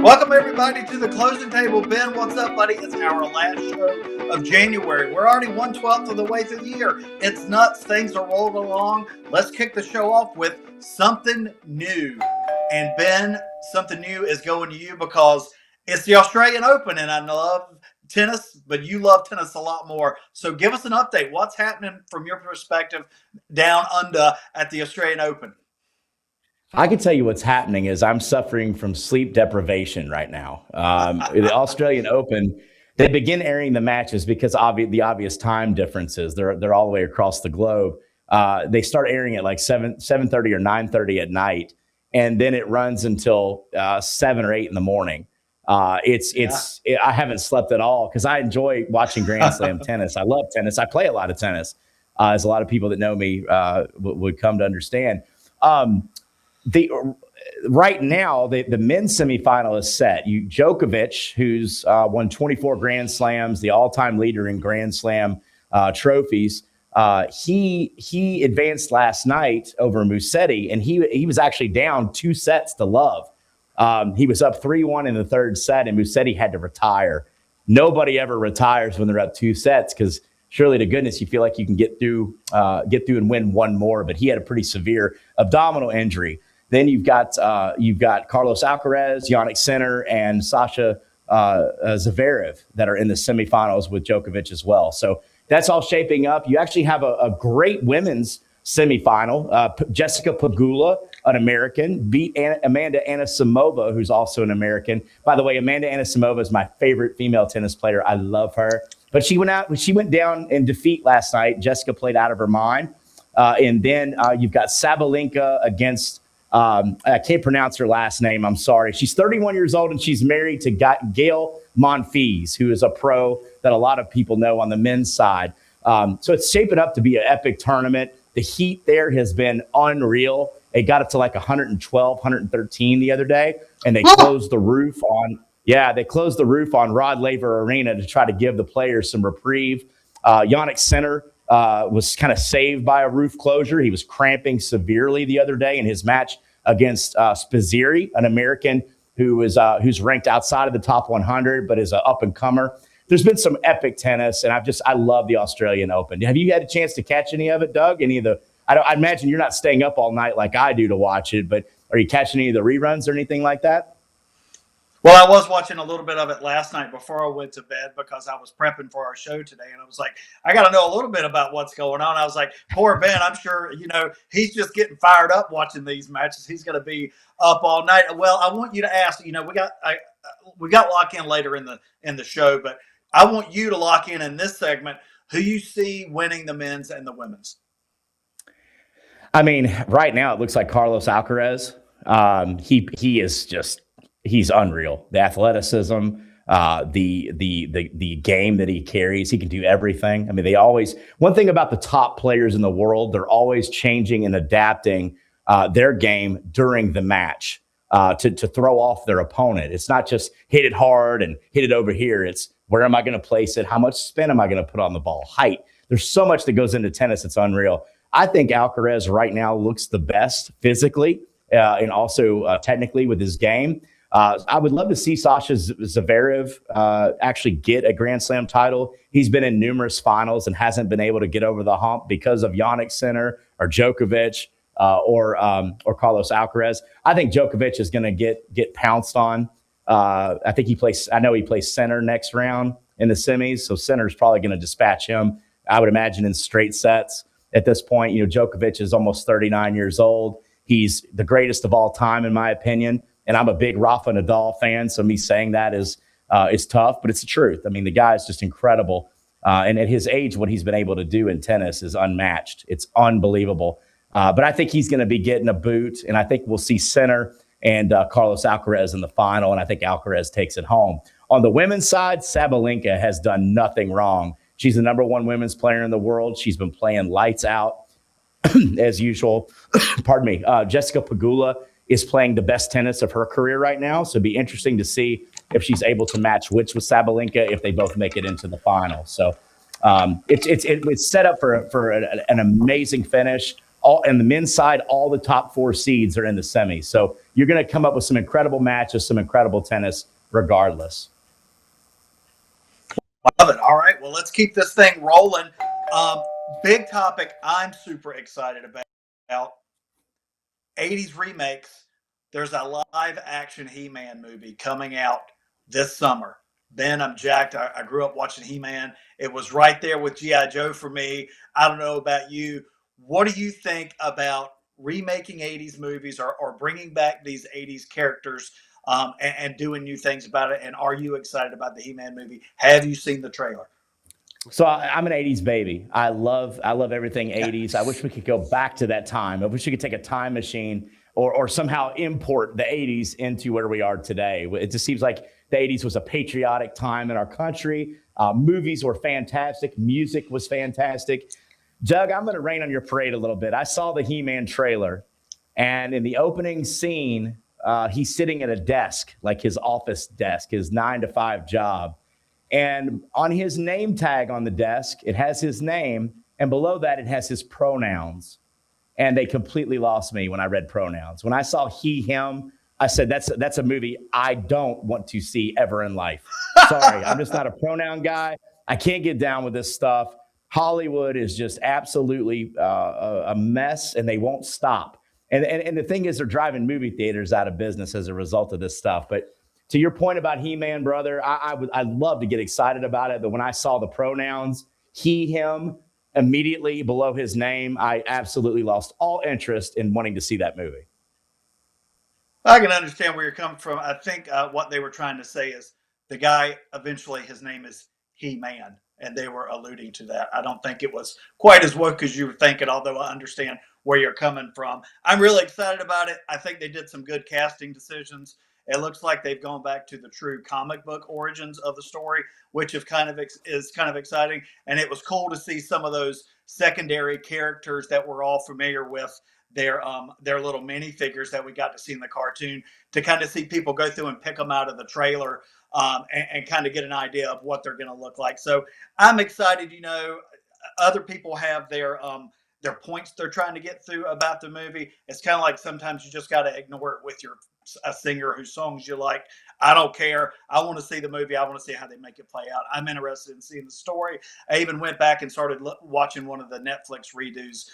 Welcome, everybody, to the closing table. Ben, what's up, buddy? It's our last show of January. We're already 1/12 of the way through the year. It's nuts. Things are rolling along. Let's kick the show off with something new. And Ben, something new is going to you because it's the Australian Open, and I love tennis, but you love tennis a lot more. So give us an update. What's happening from your perspective down under at the Australian Open? I can tell you what's happening is I'm suffering from sleep deprivation right now. The Australian Open, they begin airing the matches because the obvious time differences. They're all the way across the globe. They start airing at like 7:30 or 9:30 at night, and then it runs until 7 or 8 in the morning. I haven't slept at all because I enjoy watching Grand Slam tennis. I love tennis. I play a lot of tennis, as a lot of people that know me would come to understand. Right now, the men's semifinal is set. Djokovic, who's won 24 Grand Slams, the all-time leader in Grand Slam trophies, he advanced last night over Musetti, and he was actually down 2 sets to love. He was up 3-1 in the third set, and Musetti had to retire. Nobody ever retires when they're up 2 sets because surely to goodness you feel like you can get through and win one more. But he had a pretty severe abdominal injury. Then you've got Carlos Alcaraz, Yannick Sinner, and Sasha Zverev that are in the semifinals with Djokovic as well. So that's all shaping up. You actually have a great women's semifinal. Jessica Pegula, an American, beat Amanda Anisimova, who's also an American. By the way, Amanda Anisimova is my favorite female tennis player. I love her. But she went down in defeat last night. Jessica played out of her mind. And then you've got Sabalenka against I can't pronounce her last name. I'm sorry. She's 31 years old and she's married to Gail Monfils, who is a pro that a lot of people know on the men's side. So it's shaping up to be an epic tournament. The heat there has been unreal. It got up to like 112, 113 the other day, and they closed the roof on Rod Laver Arena to try to give the players some reprieve. Yannick Sinner was kind of saved by a roof closure. He was cramping severely the other day in his match against Spizzirri, an American who's ranked outside of the top 100, but is an up-and-comer. There's been some epic tennis, and I love the Australian Open. Have you had a chance to catch any of it, Doug? I imagine you're not staying up all night like I do to watch it, but are you catching any of the reruns or anything like that? Well, I was watching a little bit of it last night before I went to bed because I was prepping for our show today. And I was like, I got to know a little bit about what's going on. I was like, poor Ben, I'm sure, he's just getting fired up watching these matches. He's going to be up all night. Well, I want you to ask, we got lock in later in the show, but I want you to lock in this segment who you see winning the men's and the women's. I mean, right now it looks like Carlos Alcaraz. He is just, he's unreal. The athleticism, the game that he carries, he can do everything. I mean, one thing about the top players in the world, they're always changing and adapting their game during the match to throw off their opponent. It's not just hit it hard and hit it over here. It's where am I going to place it? How much spin am I going to put on the ball? Height. There's so much that goes into tennis. It's unreal. I think Alcaraz right now looks the best physically and also technically with his game. I would love to see Sasha Zverev actually get a Grand Slam title. He's been in numerous finals and hasn't been able to get over the hump because of Yannick Sinner or Djokovic or Carlos Alcaraz. I think Djokovic is going to get pounced on. I know he plays center next round in the semis, so Sinner's probably going to dispatch him, I would imagine, in straight sets at this point. Djokovic is almost 39 years old. He's the greatest of all time, in my opinion. And I'm a big Rafa Nadal fan, so me saying that is tough, but it's the truth. I mean, the guy is just incredible. And at his age, what he's been able to do in tennis is unmatched. It's unbelievable. But I think he's going to be getting a boot, and I think we'll see Sinner and Carlos Alcaraz in the final, and I think Alcaraz takes it home. On the women's side, Sabalenka has done nothing wrong. She's the number 1 women's player in the world. She's been playing lights out as usual. Pardon me. Jessica Pegula is playing the best tennis of her career right now. So it'd be interesting to see if she's able to match wits with Sabalenka if they both make it into the final. So it's set up for an amazing finish. All and the men's side, all the top 4 seeds are in the semis. So you're going to come up with some incredible matches, some incredible tennis, regardless. Love it. All right. Well, let's keep this thing rolling. Big topic I'm super excited about. 80s remakes. There's a live action He-Man movie coming out this summer. Ben, I'm jacked. I grew up watching He-Man. It was right there with G.I. Joe for me. I don't know about you. What do you think about remaking 80s movies or bringing back these 80s characters and doing new things about it? And are you excited about the He-Man movie? Have you seen the trailer? So I'm an 80s baby. I love everything 80s. I wish we could go back to that time. I wish we could take a time machine or somehow import the 80s into where we are today. It just seems like the 80s was a patriotic time in our country. Movies were fantastic. Music was fantastic. Doug, I'm going to rain on your parade a little bit. I saw the He-Man trailer, and in the opening scene, he's sitting at a desk, like his office desk, his 9-to-5 job. And on his name tag on the desk, it has his name, and below that, it has his pronouns. And they completely lost me when I read pronouns. When I saw he, him, I said, that's a movie I don't want to see ever in life. Sorry, I'm just not a pronoun guy. I can't get down with this stuff. Hollywood is just absolutely a mess, and they won't stop. And the thing is, they're driving movie theaters out of business as a result of this stuff. But to your point about He-Man, brother, I'd love to get excited about it. But when I saw the pronouns, he, him, immediately below his name, I absolutely lost all interest in wanting to see that movie. I can understand where you're coming from. I think what they were trying to say is the guy, eventually his name is He-Man, and they were alluding to that. I don't think it was quite as woke as you were thinking, although I understand where you're coming from. I'm really excited about it. I think they did some good casting decisions. It looks like they've gone back to the true comic book origins of the story, which is kind of exciting. And it was cool to see some of those secondary characters that we're all familiar with, their little minifigures that we got to see in the cartoon, to kind of see people go through and pick them out of the trailer and kind of get an idea of what they're going to look like. So I'm excited. You know, other people have their points they're trying to get through about the movie. It's kind of like sometimes you just got to ignore it with a singer whose songs you like. I don't care. I want to see the movie. I want to see how they make it play out. I'm interested in seeing the story. I even went back and started watching one of the Netflix redos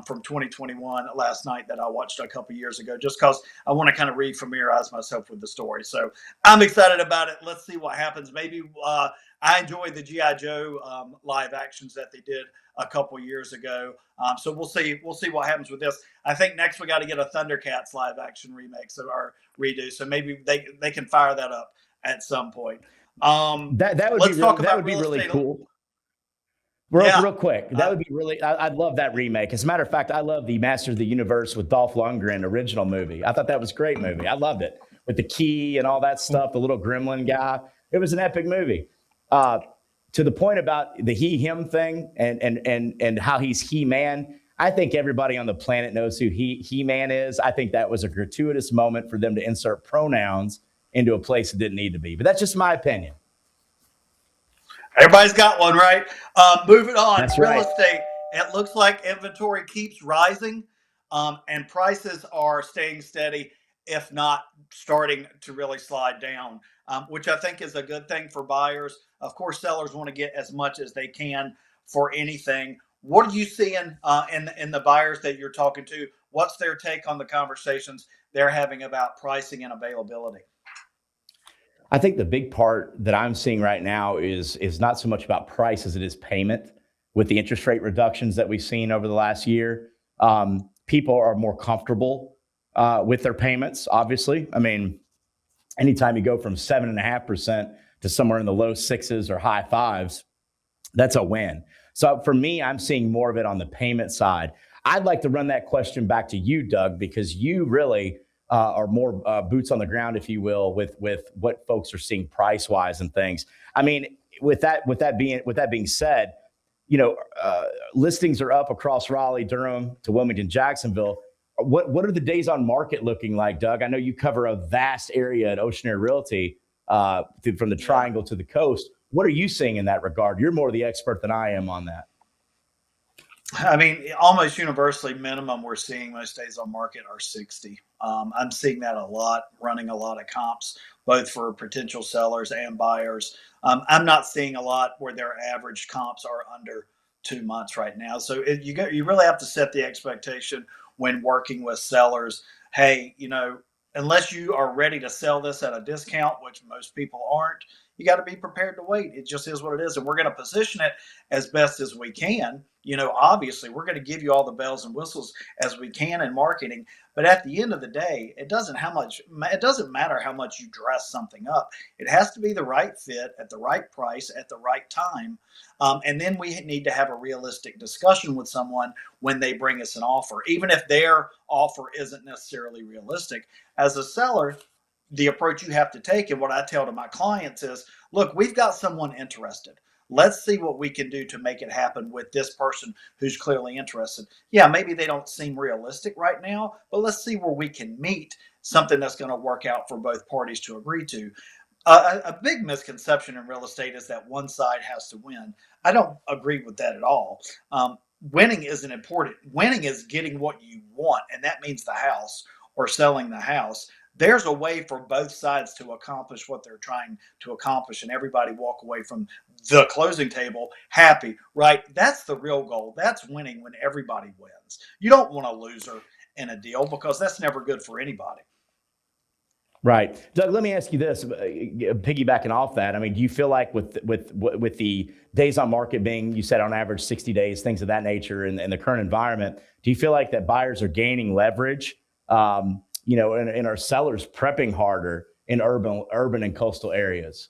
from 2021 last night that I watched a couple years ago, just because I want to kind of re-familiarize myself with the story. So I'm excited about it. Let's see what happens. Maybe I enjoyed the G.I. Joe live actions that they did a couple years ago. So we'll see what happens with this. I think next we got to get a Thundercats live action remake, so our redo. So maybe they can fire that up at some point. That would be really cool. Real quick, that would be really. I'd love that remake. As a matter of fact, I love the Masters of the Universe with Dolph Lundgren original movie. I thought that was a great movie. I loved it with the key and all that stuff. The little gremlin guy. It was an epic movie. To the point about the he-him thing and how he's He-Man, I think everybody on the planet knows who He-Man is. I think that was a gratuitous moment for them to insert pronouns into a place it didn't need to be. But that's just my opinion. Everybody's got one, right? Moving on. That's Real right. estate. It looks like inventory keeps rising, and prices are staying steady, if not starting to really slide down, which I think is a good thing for buyers. Of course, sellers want to get as much as they can for anything. What are you seeing in the buyers that you're talking to? What's their take on the conversations they're having about pricing and availability? I think the big part that I'm seeing right now is not so much about price as it is payment. With the interest rate reductions that we've seen over the last year, people are more comfortable with their payments, obviously. I mean, anytime you go from 7.5% to somewhere in the low sixes or high fives, that's a win. So for me, I'm seeing more of it on the payment side. I'd like to run that question back to you, Doug, because you really are more boots on the ground, if you will, with what folks are seeing price wise and things. I mean, with that being said, you know, listings are up across Raleigh, Durham to Wilmington, Jacksonville. What are the days on market looking like, Doug? I know you cover a vast area at Oceanair Realty, from the Triangle to the coast. What are you seeing in that regard? You're more the expert than I am on that. I mean, almost universally, minimum we're seeing most days on market are 60. I'm seeing that a lot, running a lot of comps, both for potential sellers and buyers. I'm not seeing a lot where their average comps are under 2 months right now. So you really have to set the expectation when working with sellers. Hey, unless you are ready to sell this at a discount, which most people aren't, you got to be prepared to wait. It just is what it is, and we're going to position it as best as we can. Obviously, we're going to give you all the bells and whistles as we can in marketing. But at the end of the day, it doesn't matter how much you dress something up. It has to be the right fit at the right price at the right time. And then we need to have a realistic discussion with someone when they bring us an offer, even if their offer isn't necessarily realistic. As a seller, the approach you have to take, and what I tell to my clients is, look, we've got someone interested. Let's see what we can do to make it happen with this person who's clearly interested. Yeah, maybe they don't seem realistic right now, but let's see where we can meet something that's going to work out for both parties to agree to. A big misconception in real estate is that one side has to win. I don't agree with that at all. Winning isn't important. Winning is getting what you want, and that means the house or selling the house. There's a way for both sides to accomplish what they're trying to accomplish, and everybody walk away from the closing table happy, right? That's the real goal. That's winning, when everybody wins. You don't want a loser in a deal, because that's never good for anybody. Right. Doug, let me ask you this, piggybacking off that. I mean, do you feel like with the days on market being, you said on average 60 days, things of that nature in the current environment, do you feel like that buyers are gaining leverage, and are sellers prepping harder in urban and coastal areas?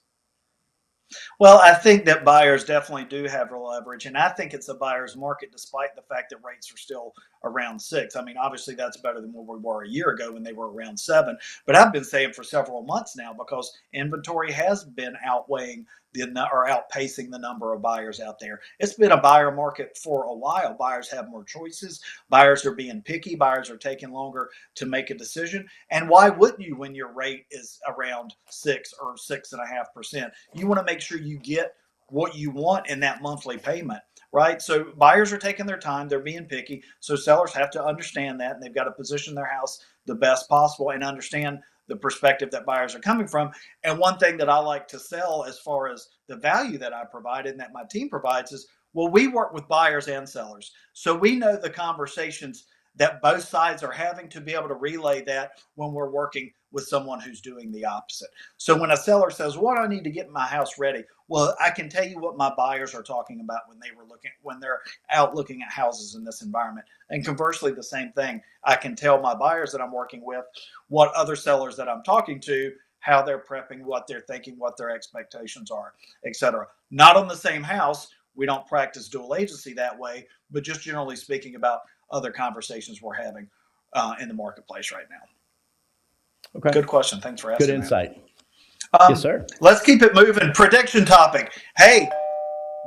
Well, I think that buyers definitely do have leverage, and I think it's a buyer's market, despite the fact that rates are still around 6. I mean, obviously that's better than where we were a year ago when they were around 7. But I've been saying for several months now, because inventory has been outpacing the number of buyers out there. It's been a buyer market for a while. Buyers have more choices. Buyers are being picky. Buyers are taking longer to make a decision. And why wouldn't you when your rate is around 6 or 6.5%? You want to make sure you get what you want in that monthly payment, right? So buyers are taking their time, they're being picky. So sellers have to understand that, and they've got to position their house the best possible and understand the perspective that buyers are coming from. And one thing that I like to sell, as far as the value that I provide and that my team provides, is, well, we work with buyers and sellers. So we know the conversations that both sides are having, to be able to relay that when we're working with someone who's doing the opposite. So when a seller says, what do I need to get my house ready? Well, I can tell you what my buyers are talking about when they're out looking at houses in this environment. And conversely, the same thing. I can tell my buyers that I'm working with what other sellers that I'm talking to, how they're prepping, what they're thinking, what their expectations are, etc. Not on the same house. We don't practice dual agency that way, but just generally speaking about other conversations we're having in the marketplace right now. Okay. Good question. Thanks for asking. Good insight. Yes, sir. Let's keep it moving. Prediction topic. Hey,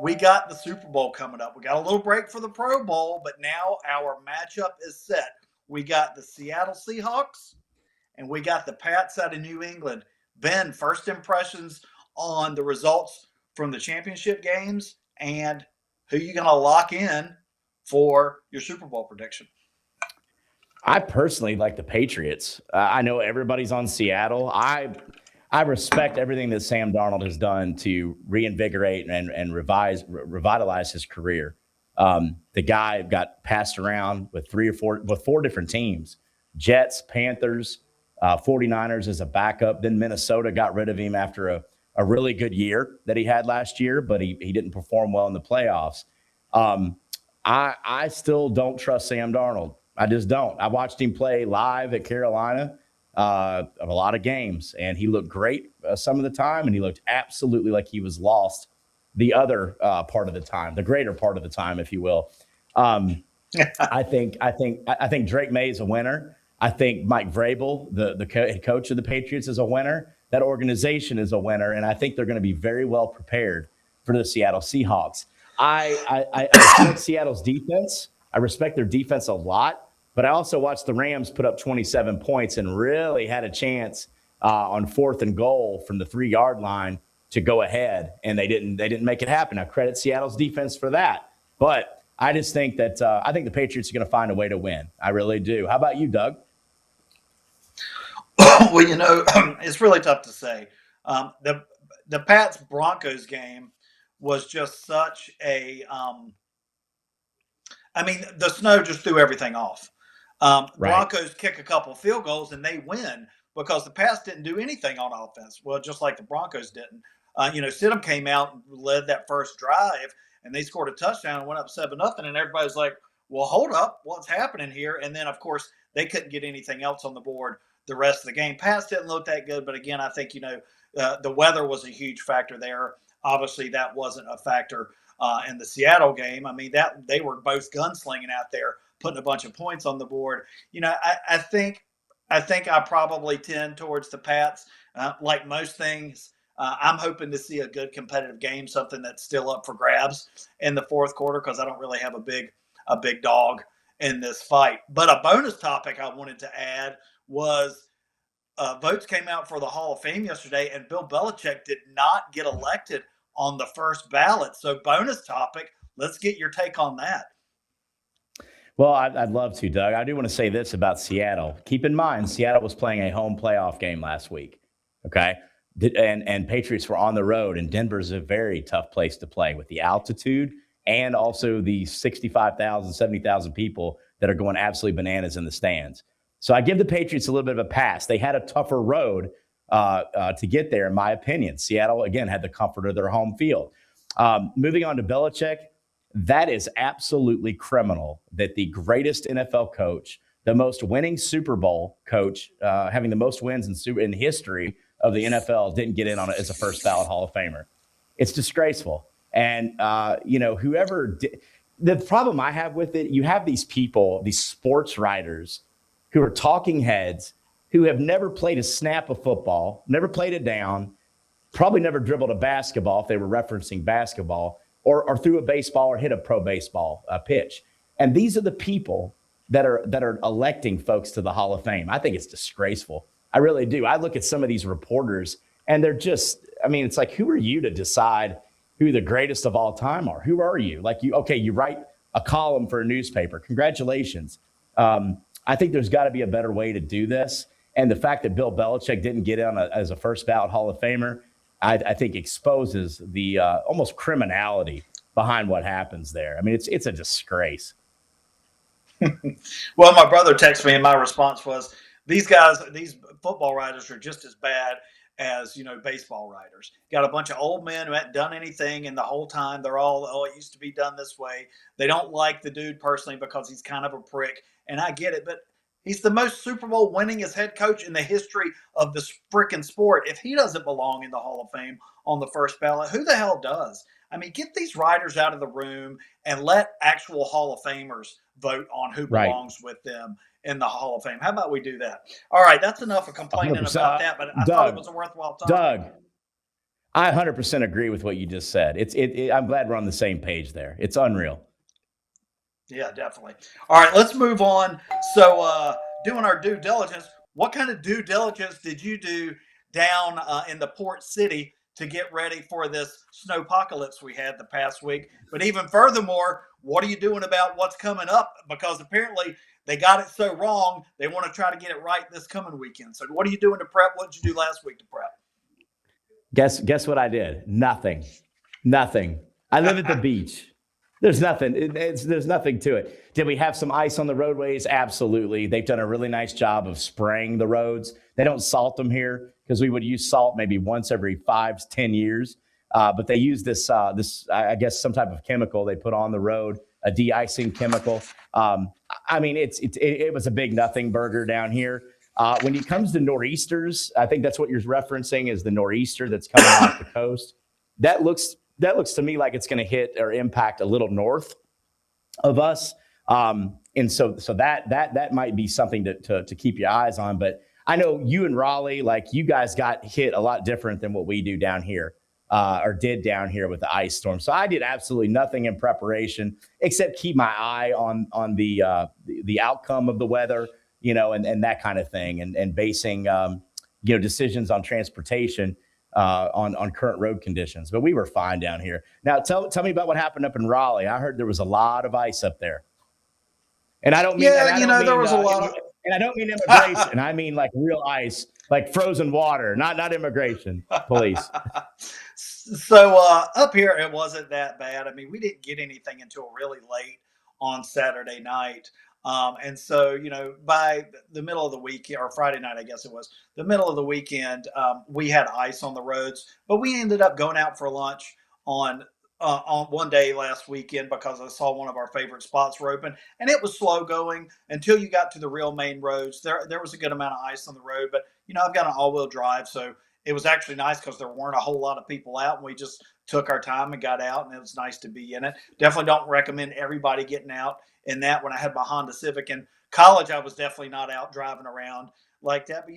we got the Super Bowl coming up. We got a little break for the Pro Bowl, but now our matchup is set. We got the Seattle Seahawks and we got the Pats out of New England. Ben, first impressions on the results from the championship games, and who you going to lock in for your Super Bowl prediction? I personally like the Patriots. I know everybody's on Seattle. I respect everything that Sam Darnold has done to reinvigorate and revitalize his career. The guy got passed around with four different teams: Jets, Panthers, 49ers as a backup. Then Minnesota got rid of him after a really good year that he had last year, but he didn't perform well in the playoffs. I still don't trust Sam Darnold. I just don't. I watched him play live at Carolina of a lot of games, and he looked great some of the time, and he looked absolutely like he was lost the other part of the time, the greater part of the time, if you will. I think Drake May is a winner. I think Mike Vrabel, the head coach of the Patriots, is a winner. That organization is a winner, and I think they're going to be very well prepared for the Seattle Seahawks. I respect Seattle's defense. I respect their defense a lot, but I also watched the Rams put up 27 points and really had a chance on 4th and goal from the 3-yard line to go ahead, and they didn't make it happen. I credit Seattle's defense for that, but I just think that I think the Patriots are going to find a way to win. I really do. How about you, Doug? Well, it's really tough to say. The Pats Broncos game was just such a. The snow just threw everything off. Right. Broncos kick a couple field goals and they win because the Pats didn't do anything on offense. Well, just like the Broncos didn't. Stidham came out and led that first drive, and they scored a touchdown and went up 7-0, and everybody's like, well, hold up, what's happening here? And then, of course, they couldn't get anything else on the board the rest of the game. Pats didn't look that good, but again, I think, the weather was a huge factor there. Obviously, that wasn't a factor in the Seattle game. I mean, that they were both gunslinging out there, putting a bunch of points on the board. I think I probably tend towards the Pats. Like most things, I'm hoping to see a good competitive game, something that's still up for grabs in the fourth quarter, because I don't really have a big dog in this fight. But a bonus topic I wanted to add was votes came out for the Hall of Fame yesterday, and Bill Belichick did not get elected on the first ballot. So bonus topic, let's get your take on that. Well, I'd love to, Doug. I do want to say this about Seattle. Keep in mind, Seattle was playing a home playoff game last week, okay? And Patriots were on the road, and Denver's a very tough place to play with the altitude and also the 65,000, 70,000 people that are going absolutely bananas in the stands. So I give the Patriots a little bit of a pass. They had a tougher road to get there, in my opinion. Seattle, again, had the comfort of their home field. Moving on to Belichick, that is absolutely criminal that the greatest NFL coach, the most winning Super Bowl coach, having the most wins in history of the NFL, didn't get in on it as a first ballot Hall of Famer. It's disgraceful. And, whoever did, the problem I have with it, you have these people, these sports writers who are talking heads who have never played a snap of football, never played it down, probably never dribbled a basketball if they were referencing basketball, or threw a baseball or hit a pro baseball pitch. And these are the people that are electing folks to the Hall of Fame. I think it's disgraceful. I really do. I look at some of these reporters and they're just, it's like, who are you to decide who the greatest of all time are? Who are you? Like you write a column for a newspaper. Congratulations. I think there's got to be a better way to do this. And the fact that Bill Belichick didn't get in as a first ballot Hall of Famer, I think exposes the almost criminality behind what happens there. It's a disgrace. Well, my brother texted me, and my response was, these football writers are just as bad as, baseball writers. Got a bunch of old men who hadn't done anything, and the whole time they're all, it used to be done this way. They don't like the dude personally because he's kind of a prick, and I get it, but he's the most Super Bowl winningest head coach in the history of this freaking sport. If he doesn't belong in the Hall of Fame on the first ballot, who the hell does? Get these writers out of the room and let actual Hall of Famers vote on who belongs with them in the Hall of Fame. How about we do that? All right, that's enough of complaining about that, but I thought it was a worthwhile topic. Doug, I 100% agree with what you just said. I'm glad we're on the same page there. It's unreal. Yeah, definitely. All right, let's move on. So doing our due diligence, what kind of due diligence did you do down in the port city to get ready for this snowpocalypse we had the past week? But even furthermore, what are you doing about what's coming up? Because apparently they got it so wrong, they want to try to get it right this coming weekend. So what are you doing to prep? What did you do last week to prep? Guess what I did? Nothing. I live at the beach. There's nothing. There's nothing to it. Did we have some ice on the roadways? Absolutely. They've done a really nice job of spraying the roads. They don't salt them here because we would use salt maybe once every 5 to 10 years. But they use this, I guess, some type of chemical they put on the road, a de-icing chemical. It was a big nothing burger down here. When it comes to nor'easters, I think that's what you're referencing is the nor'easter that's coming off the coast. That looks to me like it's going to hit or impact a little north of us. And so that might be something to keep your eyes on. But I know you and Raleigh, like you guys got hit a lot different than what we do down here or did down here with the ice storm. So I did absolutely nothing in preparation except keep my eye on the outcome of the weather, and that kind of thing and basing, decisions on transportation on current road conditions. But we were fine down here. Now, tell me about what happened up in Raleigh. I heard there was a lot of ice up there. And I don't mean, there was a lot of. and I don't mean immigration. I mean like real ice, like frozen water, not immigration police. So up here, it wasn't that bad. I mean, we didn't get anything until really late on Saturday night. And so, by the middle of the week, or Friday night, I guess it was, the middle of the weekend, we had ice on the roads. But we ended up going out for lunch on one day last weekend because I saw one of our favorite spots were open, and it was slow going until you got to the real main roads. There was a good amount of ice on the road, but I've got an all-wheel drive, so it was actually nice because there weren't a whole lot of people out, and we just took our time and got out, and it was nice to be in it. Definitely don't recommend everybody getting out in that. When I had my Honda Civic in college, I was definitely not out driving around like that, but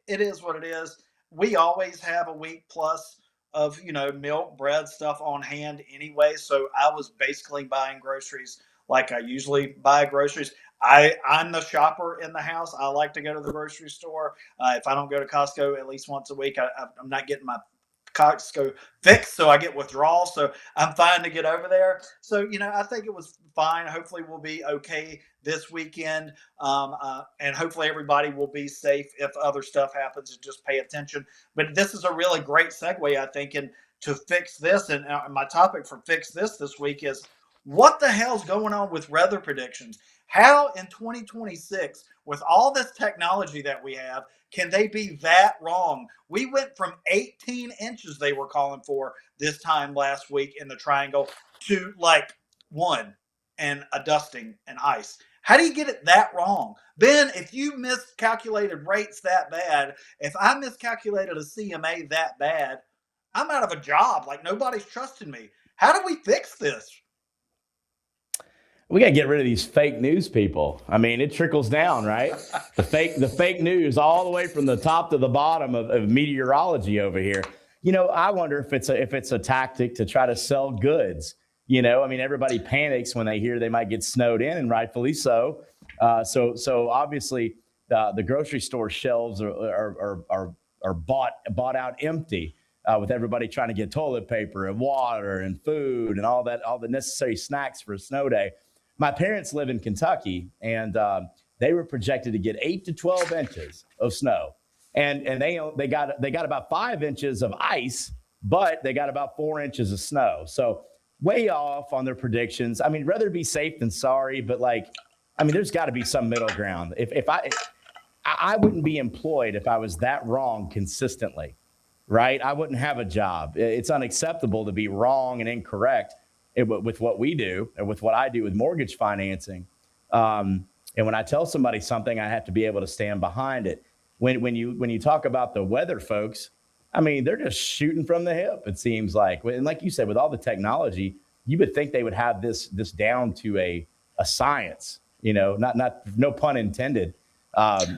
it is what it is. We always have a week plus of milk, bread, stuff on hand anyway. So I was basically buying groceries like I usually buy groceries. I'm the shopper in the house. I like to go to the grocery store. If I don't go to Costco at least once a week, I'm not getting my Costco fix, so I get withdrawal. So I'm fine to get over there. So I think it was fine. Hopefully we'll be okay this weekend, and hopefully everybody will be safe if other stuff happens, and just pay attention. But this is a really great segue, I think, and to fix this. And my topic for fix this week is what the hell's going on with weather predictions? How in 2026, with all this technology that we have, can they be that wrong? We went from 18 inches they were calling for this time last week in the triangle to like 1 and a dusting and ice. How do you get it that wrong? Ben, if you miscalculated rates that bad, if I miscalculated a CMA that bad, I'm out of a job. Like, nobody's trusting me. How do we fix this? We got to get rid of these fake news people. I mean, it trickles down, right? The fake news all the way from the top to the bottom of meteorology over here. I wonder if it's a tactic to try to sell goods. I mean, everybody panics when they hear they might get snowed in, and rightfully so. So obviously the grocery store shelves are bought out empty, with everybody trying to get toilet paper and water and food and all the necessary snacks for a snow day. My parents live in Kentucky, and they were projected to get 8 to 12 inches of snow, and they got about 5 inches of ice, but they got about 4 inches of snow. So way off on their predictions. I mean, rather be safe than sorry, but there's got to be some middle ground. If I wouldn't be employed if I was that wrong consistently, right? I wouldn't have a job. It's unacceptable to be wrong and incorrect with what we do, and with what I do with mortgage financing. And when I tell somebody something, I have to be able to stand behind it. When you talk about the weather folks, I mean, they're just shooting from the hip, it seems like. And like you said, with all the technology, you would think they would have this down to a science, no pun intended.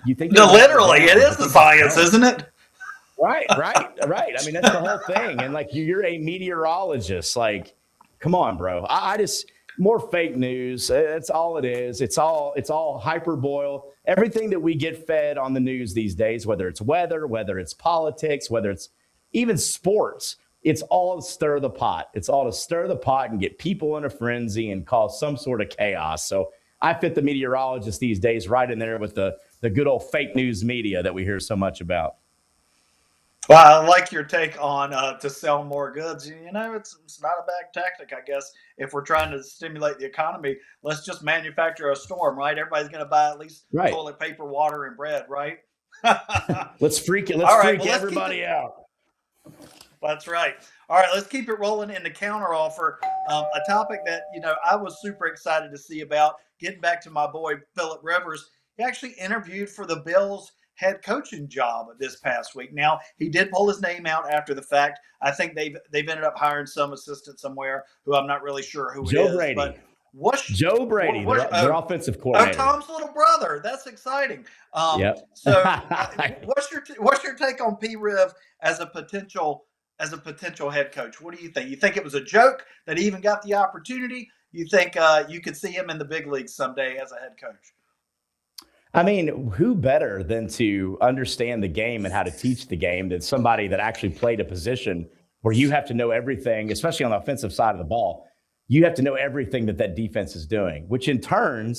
You think no, literally, it is the science, isn't it? Right. I mean, that's the whole thing. And like, you're a meteorologist, like, come on, bro. I just more fake news. That's all it is. It's all hyperboil. Everything that we get fed on the news these days, whether it's weather, whether it's politics, whether it's even sports, it's all to stir the pot. It's all to stir the pot and get people in a frenzy and cause some sort of chaos. So I fit the meteorologist these days right in there with the good old fake news media that we hear so much about. Well, I like your take on to sell more goods. It's not a bad tactic, I guess. If we're trying to stimulate the economy, let's just manufacture a storm, right? Everybody's going to buy at least toilet paper, water, and bread, right? Let's freak everybody out. That's right. All right, let's keep it rolling in the counter offer. A topic that, I was super excited to see about. Getting back to my boy, Phillip Rivers. He actually interviewed for the Bills head coaching job this past week. Now, he did pull his name out after the fact. I think they've ended up hiring some assistant somewhere who I'm not really sure who Joe it is. Brady. But Joe Brady, their offensive coordinator. Tom's little brother. That's exciting. Yep. So, what's your take on P. Riv as a potential head coach? What do you think? You think it was a joke that he even got the opportunity? You think you could see him in the big leagues someday as a head coach? I mean, who better than to understand the game and how to teach the game than somebody that actually played a position where you have to know everything, especially on the offensive side of the ball. You have to know everything that defense is doing, which in turn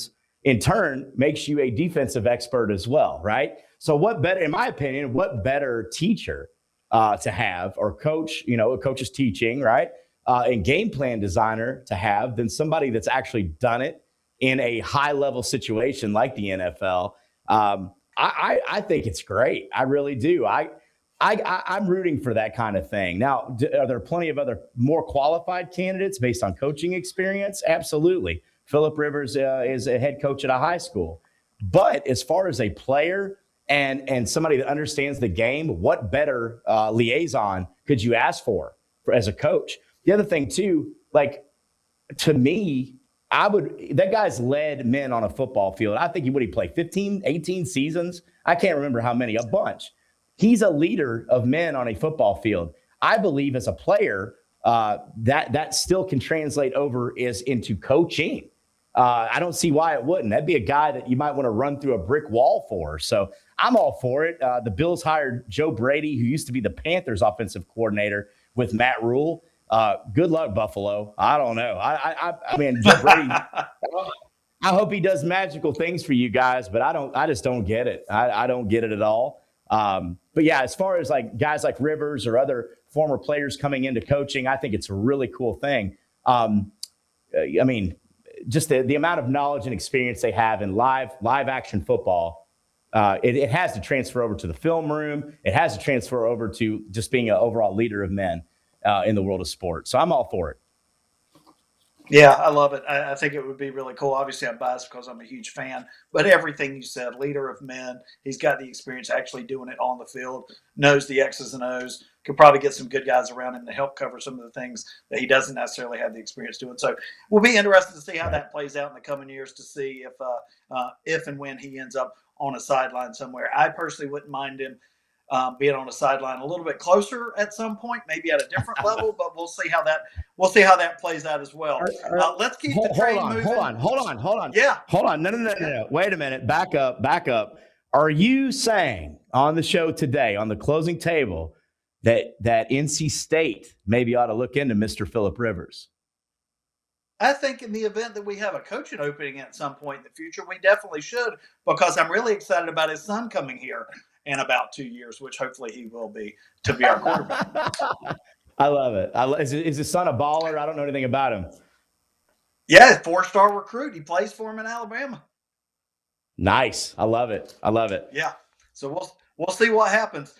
makes you a defensive expert as well, right? So what better, in my opinion, what better teacher to have, or coach, a coach is teaching, right? And game plan designer to have than somebody that's actually done it in a high level situation like the NFL. I think it's great. I really do. I'm rooting for that kind of thing. Now, are there plenty of other more qualified candidates based on coaching experience? Absolutely. Phillip Rivers is a head coach at a high school. But as far as a player and somebody that understands the game, what better liaison could you ask for as a coach? The other thing, too, like, to me, that guy's led men on a football field. I think he played 15, 18 seasons. I can't remember how many, a bunch. He's a leader of men on a football field. I believe as a player, that still can translate over into coaching. I don't see why it wouldn't. That'd be a guy that you might want to run through a brick wall for. So I'm all for it. The Bills hired Joe Brady, who used to be the Panthers offensive coordinator with Matt Rule. Good luck, Buffalo. I don't know. I mean, Joe Brady, I hope he does magical things for you guys, but I just don't get it. I don't get it at all. But yeah, as far as like guys like Rivers or other former players coming into coaching, I think it's a really cool thing. I mean, just the amount of knowledge and experience they have in live action football, it has to transfer over to the film room. It has to transfer over to just being an overall leader of men in the world of sports. So I'm all for it. Yeah, I love it. I think it would be really cool. Obviously, I'm biased because I'm a huge fan, but everything you said, leader of men, he's got the experience actually doing it on the field, knows the X's and O's, could probably get some good guys around him to help cover some of the things that he doesn't necessarily have the experience doing. So we'll be interested to see how that plays out in the coming years, to see if and when he ends up on a sideline somewhere. I personally wouldn't mind him being on a sideline a little bit closer at some point, maybe at a different level, but we'll see how that plays out as well. Let's keep the train moving. Hold on. Yeah. Hold on. No. Wait a minute. Back up. Are you saying on the show today, on the closing table, that NC State maybe ought to look into Mr. Phillip Rivers? I think in the event that we have a coaching opening at some point in the future, we definitely should, because I'm really excited about his son coming here in about 2 years, which hopefully he will be, to be our quarterback. I love it. Is his son a baller? I don't know anything about him. Yeah, 4-star recruit. He plays for him in Alabama. Nice. I love it. Yeah. So we'll see what happens.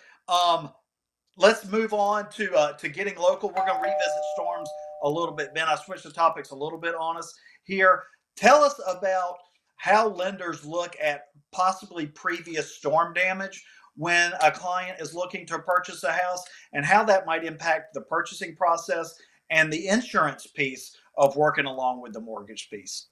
Let's move on to getting local. We're going to revisit storms a little bit. Ben, I switched the topics a little bit on us here. Tell us about how lenders look at possibly previous storm damage when a client is looking to purchase a house, and how that might impact the purchasing process and the insurance piece of working along with the mortgage piece.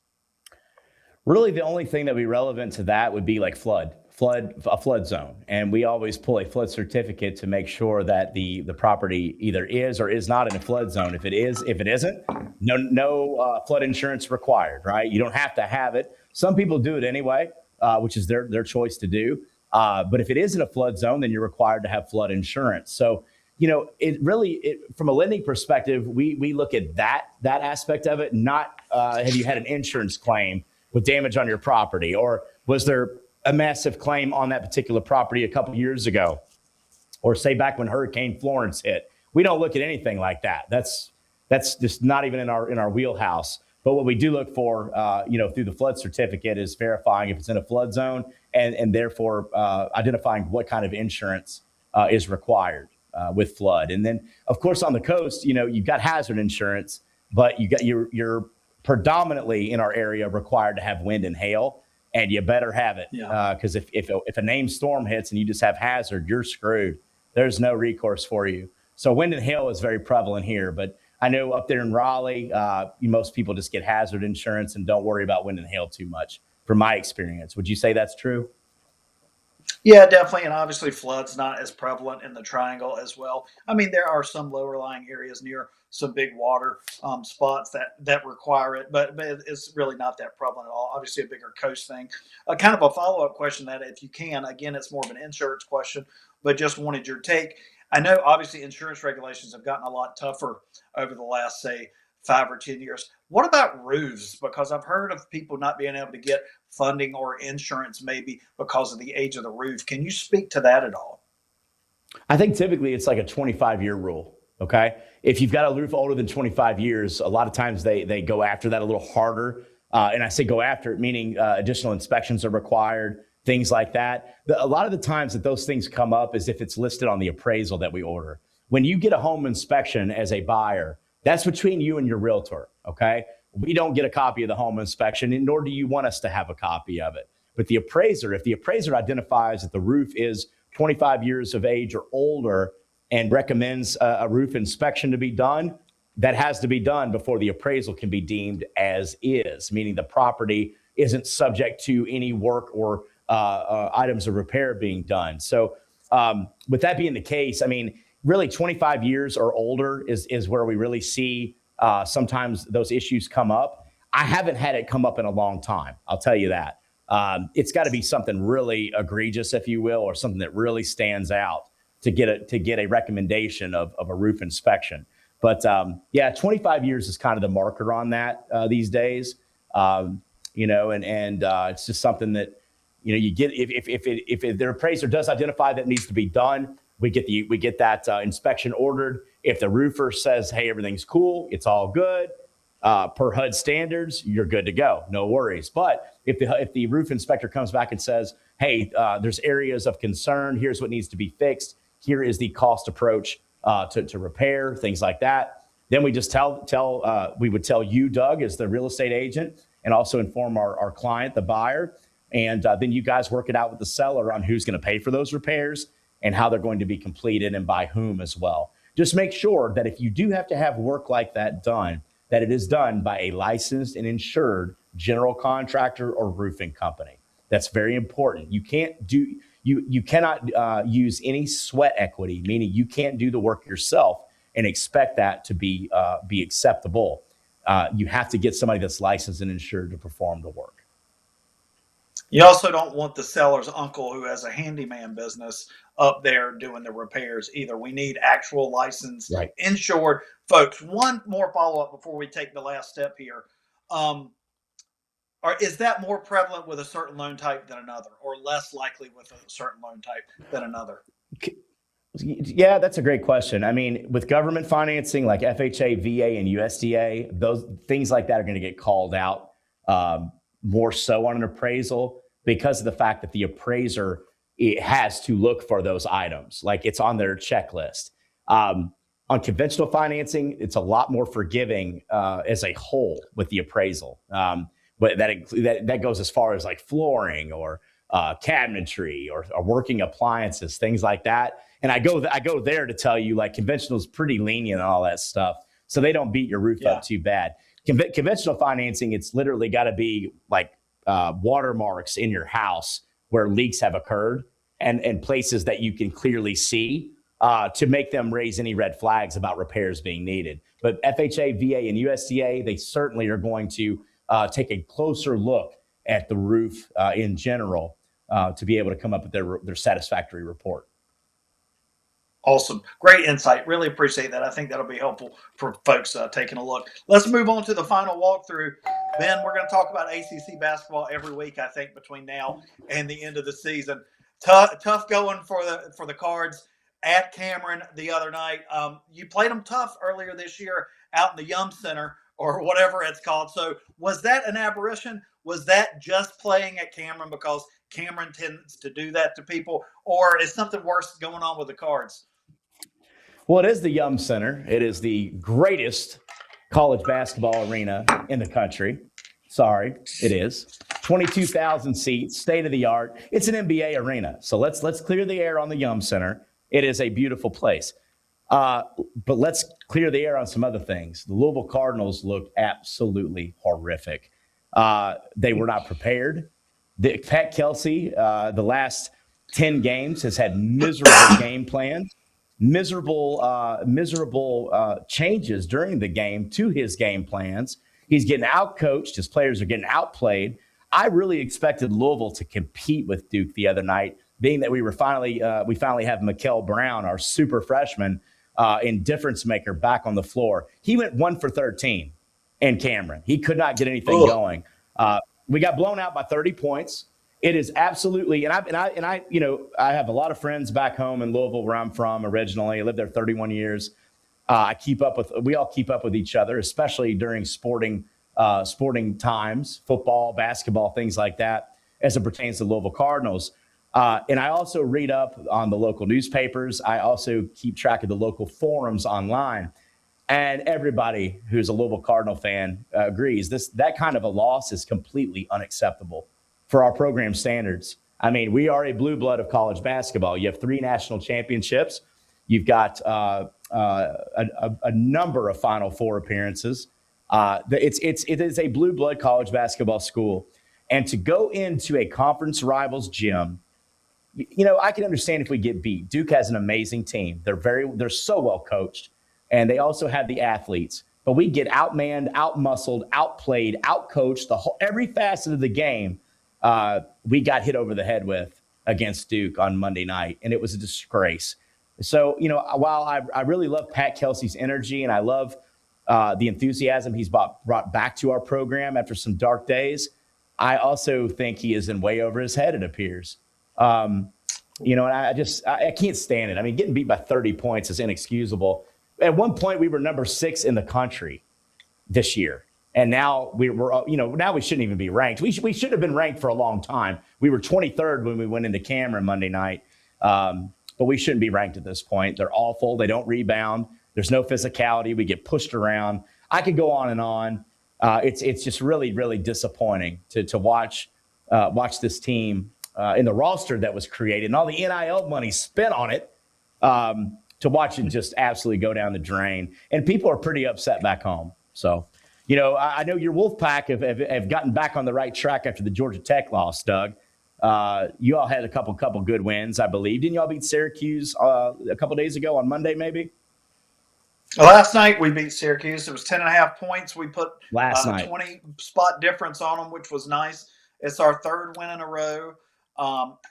Really, the only thing that would be relevant to that would be like a flood zone. And we always pull a flood certificate to make sure that the property either is or is not in a flood zone. If it isn't, no flood insurance required, right? You don't have to have it. Some people do it anyway, which is their choice to do. But if it is in a flood zone, then you're required to have flood insurance. So, from a lending perspective, we look at that aspect of it, not have you had an insurance claim with damage on your property, or was there a massive claim on that particular property a couple years ago, or say back when Hurricane Florence hit. We don't look at anything like that. That's just not even in our wheelhouse. But what we do look for, through the flood certificate, is verifying if it's in a flood zone, and therefore identifying what kind of insurance is required with flood. And then, of course, on the coast, you've got hazard insurance, but you're predominantly in our area required to have wind and hail, and you better have it, because if a named storm hits and you just have hazard, you're screwed. There's no recourse for you. So wind and hail is very prevalent here, but I know up there in Raleigh, most people just get hazard insurance and don't worry about wind and hail too much, from my experience. Would you say that's true? Yeah, definitely. And obviously, flood's not as prevalent in the triangle as well. I mean, there are some lower lying areas near some big water spots that require it, but it's really not that prevalent at all. Obviously, a bigger coast thing. Kind of a follow up question that, if you can, again, it's more of an insurance question, but just wanted your take. I know obviously insurance regulations have gotten a lot tougher over the last, say, 5 or 10 years. What about roofs? Because I've heard of people not being able to get funding or insurance maybe because of the age of the roof. Can you speak to that at all? I think typically it's like a 25-year rule. Okay. If you've got a roof older than 25 years, a lot of times they go after that a little harder. And I say go after it, meaning additional inspections are required, things like that. A lot of the times that those things come up is if it's listed on the appraisal that we order. When you get a home inspection as a buyer, that's between you and your realtor. Okay. We don't get a copy of the home inspection, and nor do you want us to have a copy of it. But the appraiser, if the appraiser identifies that the roof is 25 years of age or older and recommends a roof inspection to be done, that has to be done before the appraisal can be deemed as is, meaning the property isn't subject to any work or items of repair being done. So with that being the case, I mean, really 25 years or older is where we really see sometimes those issues come up. I haven't had it come up in a long time. I'll tell you that. It's got to be something really egregious, if you will, or something that really stands out to get a recommendation of a roof inspection. But yeah, 25 years is kind of the marker on that these days. And it's just something that you get if their appraiser does identify that needs to be done. We get that inspection ordered. If the roofer says, "Hey, everything's cool, it's all good," per HUD standards, you're good to go. No worries. But if the roof inspector comes back and says, "Hey, there's areas of concern. Here's what needs to be fixed. Here is the cost approach to repair," things like that. Then we just we would tell you, Doug, as the real estate agent, and also inform our client, the buyer, and then you guys work it out with the seller on who's going to pay for those repairs and how they're going to be completed and by whom as well. Just make sure that if you do have to have work like that done, that it is done by a licensed and insured general contractor or roofing company. That's very important. You cannot use any sweat equity, meaning you can't do the work yourself and expect that to be acceptable. You have to get somebody that's licensed and insured to perform the work. You also don't want the seller's uncle who has a handyman business up there doing the repairs either. We need actual licensed, Right. insured folks. One more follow up before we take the last step here. Or is that more prevalent with a certain loan type than another, or less likely with a certain loan type than another? Yeah, that's a great question. I mean, with government financing like FHA, VA, and USDA, those things like that are going to get called out more so on an appraisal because of the fact that the appraiser has to look for those items, like it's on their checklist. On conventional financing, it's a lot more forgiving as a whole with the appraisal. But that goes as far as like flooring or cabinetry or working appliances, things like that. And I go there to tell you, like, conventional is pretty lenient on all that stuff, so they don't beat your roof up too bad. Conventional financing, it's literally got to be like watermarks in your house where leaks have occurred and places that you can clearly see to make them raise any red flags about repairs being needed. But FHA, VA, and USDA, they certainly are going to take a closer look at the roof in general to be able to come up with their satisfactory report. Awesome. Great insight. Really appreciate that. I think that'll be helpful for folks taking a look. Let's move on to the final walkthrough. Ben, we're going to talk about ACC basketball every week, I think, between now and the end of the season. Tough going for the Cards at Cameron the other night. You played them tough earlier this year out in the Yum Center or whatever it's called. So was that an aberration? Was that just playing at Cameron because Cameron tends to do that to people? Or is something worse going on with the Cards? Well, it is the Yum Center. It is the greatest college basketball arena in the country. Sorry, it is. 22,000 seats, state of the art. It's an NBA arena. So let's clear the air on the Yum Center. It is a beautiful place. But let's clear the air on some other things. The Louisville Cardinals looked absolutely horrific. They were not prepared. Pat Kelsey, the last 10 games, has had miserable game plans, miserable changes during the game to his game plans. He's getting outcoached. His players are getting outplayed. I really expected Louisville to compete with Duke the other night, being that we finally have Mikael Brown, our super freshman and difference maker, back on the floor. He went 1 for 13 in Cameron. He could not get anything going. We got blown out by 30 points. It is absolutely, and I have a lot of friends back home in Louisville, where I'm from originally. I lived there 31 years. We all keep up with each other, especially during sporting times, football, basketball, things like that, as it pertains to Louisville Cardinals. And I also read up on the local newspapers. I also keep track of the local forums online. And everybody who's a Louisville Cardinal fan agrees that kind of a loss is completely unacceptable for our program standards. I mean, we are a blue blood of college basketball. You have 3 national championships. You've got a number of Final Four appearances. It is a blue blood college basketball school. And to go into a conference rival's gym, I can understand if we get beat. Duke has an amazing team. They're so well coached, and they also have the athletes. But we get outmanned, outmuscled, outplayed, outcoached every facet of the game. We got hit over the head with against Duke on Monday night, and it was a disgrace. So, while I really love Pat Kelsey's energy, and I love the enthusiasm he's brought back to our program after some dark days, I also think he is in way over his head, it appears. And I can't stand it. I mean, getting beat by 30 points is inexcusable. At one point, we were number 6 in the country this year. And now now we shouldn't even be ranked. We should have been ranked for a long time. We were 23rd when we went into Cameron Monday night. But we shouldn't be ranked at this point. They're awful. They don't rebound. There's no physicality. We get pushed around. I could go on and on. It's just really, really disappointing to watch this team in the roster that was created and all the NIL money spent on it, to watch it just absolutely go down the drain. And people are pretty upset back home. So, I know your Wolfpack have gotten back on the right track after the Georgia Tech loss, Doug. You all had a couple good wins, I believe. Didn't you all beat Syracuse a couple days ago on Monday, maybe? Last night we beat Syracuse. It was 10.5 points. We put last night 20 spot difference on them, which was nice. It's our 3rd win in a row.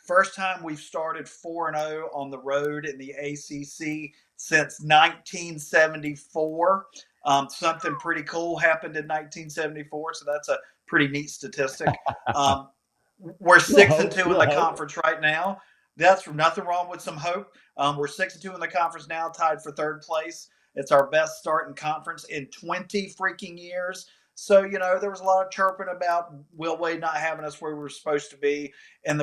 First time we've started 4-0 on the road in the ACC since 1974. Something pretty cool happened in 1974, so that's a pretty neat statistic. We're 6-2 in the conference right now. That's nothing wrong with some hope. We're 6-2 in the conference now, tied for 3rd place. It's our best start in conference in 20 freaking years. So, there was a lot of chirping about Will Wade not having us where we were supposed to be in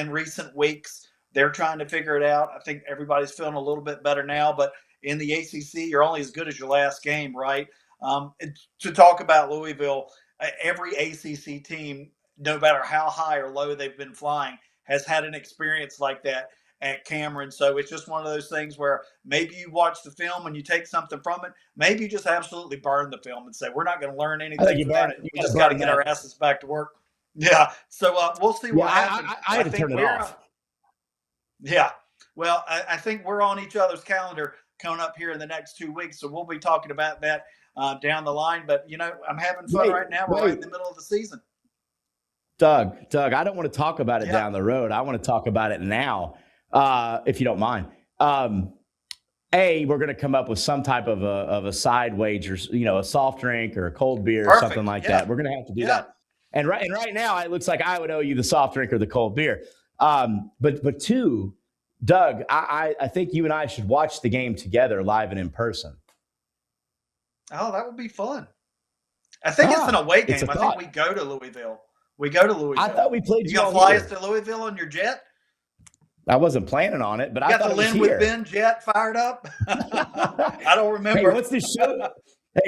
recent weeks. They're trying to figure it out. I think everybody's feeling a little bit better now, but in the ACC, you're only as good as your last game, right? To talk about Louisville, every ACC team, no matter how high or low they've been flying, has had an experience like that at Cameron. So it's just one of those things where maybe you watch the film and you take something from it. Maybe you just absolutely burn the film and say, we're not going to learn anything from it. We just got to get our asses back to work. Yeah. So we'll see what happens. I had to turn it off. Yeah. Well, I think we're on each other's calendar coming up here in the next 2 weeks. So we'll be talking about that down the line. But, I'm having fun right now. We're right in the middle of the season. Doug, I don't want to talk about it down the road. I want to talk about it now, if you don't mind. We're going to come up with some type of a side wager, a soft drink or a cold beer or something like that. We're going to have to do that. And right now, it looks like I would owe you the soft drink or the cold beer. But two, Doug, I think you and I should watch the game together live and in person. Oh, that would be fun. I think it's an away game. I think we go to Louisville. I thought we played. You gonna fly us to Louisville on your jet? I wasn't planning on it, but I thought it was here. You got the Lynn with Ben jet fired up? I don't remember. Hey,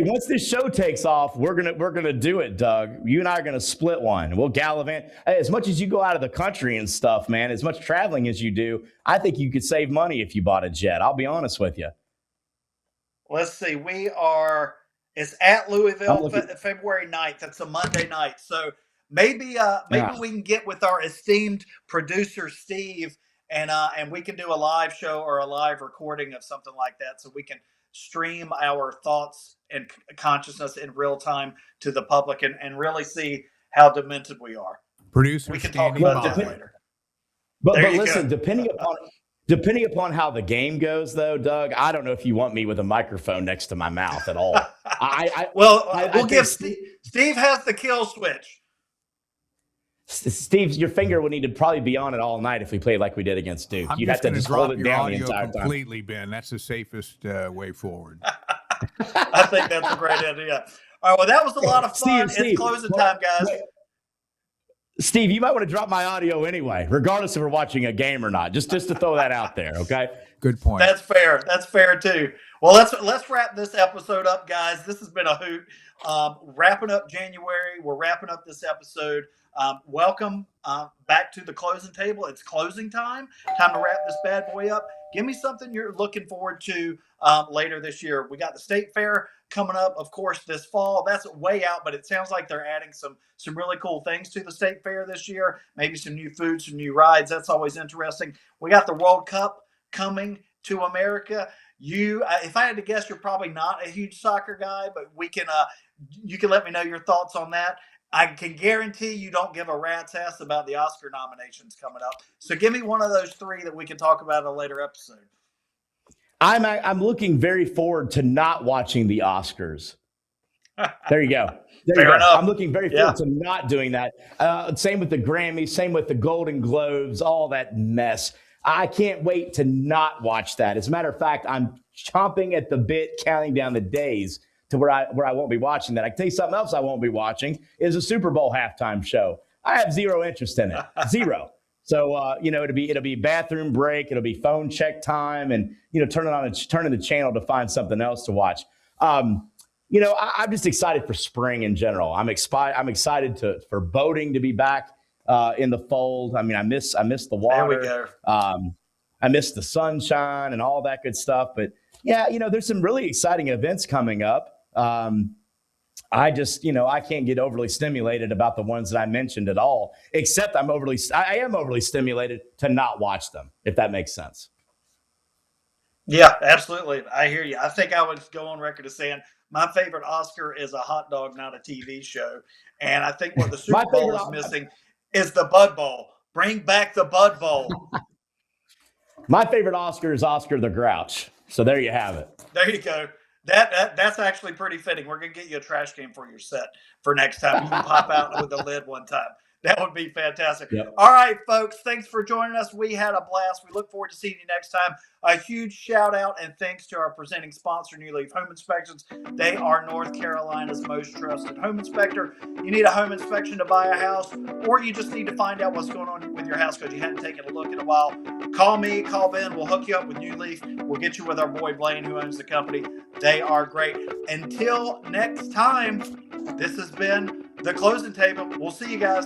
once this show takes off, we're gonna do it, Doug. You and I are gonna split one. We'll gallivant. As much as you go out of the country and stuff, man, as much traveling as you do, I think you could save money if you bought a jet. I'll be honest with you. Let's see. It's at Louisville, February 9th. That's a Monday night. So maybe we can get with our esteemed producer, Steve, and we can do a live show or a live recording of something like that, so we can stream our thoughts and consciousness in real time to the public and really see how demented we are. Producer, we can talk standing about by. that later. But listen, depending upon how the game goes, though, Doug, I don't know if you want me with a microphone next to my mouth at all. We'll give Steve has the kill switch. Steve, your finger would need to probably be on it all night if we played like we did against Duke. I'm You'd have to just hold it down the entire time. Completely, Ben. That's the safest way forward. I think that's a great idea. All right, well, that was a lot of fun. It's closing time, guys. Steve, you might want to drop my audio anyway, regardless if we're watching a game or not. Just to throw that out there, okay? Good point. That's fair. That's fair too. Well, let's wrap this episode up, guys. This has been a hoot. Wrapping up January. We're wrapping up this episode. Welcome back to the closing table. It's closing time. Time to wrap this bad boy up. Give me something you're looking forward to later this year. We got the State Fair coming up, of course, this fall. That's way out, but it sounds like they're adding some really cool things to the State Fair this year. Maybe some new food, some new rides. That's always interesting. We got the World Cup coming to America. If I had to guess, you're probably not a huge soccer guy, but you can let me know your thoughts on that. I can guarantee you don't give a rat's ass about the Oscar nominations coming up. So give me one of those three that we can talk about in a later episode. I'm looking very forward to not watching the Oscars. There you go. Fair enough. I'm looking very forward to not doing that. Same with the Grammys, same with the Golden Globes, all that mess. I can't wait to not watch that. As a matter of fact, I'm chomping at the bit, counting down the days to where I won't be watching that. I can tell you something else I won't be watching is a Super Bowl halftime show. I have zero interest in it. Zero. So it'll be bathroom break, it'll be phone check time, and turning the channel to find something else to watch. I'm just excited for spring in general. I'm excited for boating to be back in the fold. I mean, I miss the water. There we go. I miss the sunshine and all that good stuff. But yeah, there's some really exciting events coming up. I can't get overly stimulated about the ones that I mentioned at all, except I am overly stimulated to not watch them, if that makes sense. Yeah, absolutely. I hear you. I think I would go on record as saying my favorite Oscar is a hot dog, not a TV show. And I think what the Super Bowl is missing is the Bud Bowl. Bring back the Bud Bowl. My favorite Oscar is Oscar the Grouch. So there you have it. There you go. That's actually pretty fitting. We're going to get you a trash can for your set for next time. You can pop out with the lid one time. That would be fantastic. Yep. All right, folks. Thanks for joining us. We had a blast. We look forward to seeing you next time. A huge shout out and thanks to our presenting sponsor, New Leaf Home Inspections. They are North Carolina's most trusted home inspector. You need a home inspection to buy a house, or you just need to find out what's going on with your house because you hadn't taken a look in a while. Call me, call Ben. We'll hook you up with New Leaf. We'll get you with our boy Blaine, who owns the company. They are great. Until next time, this has been The Closing Table. We'll see you guys.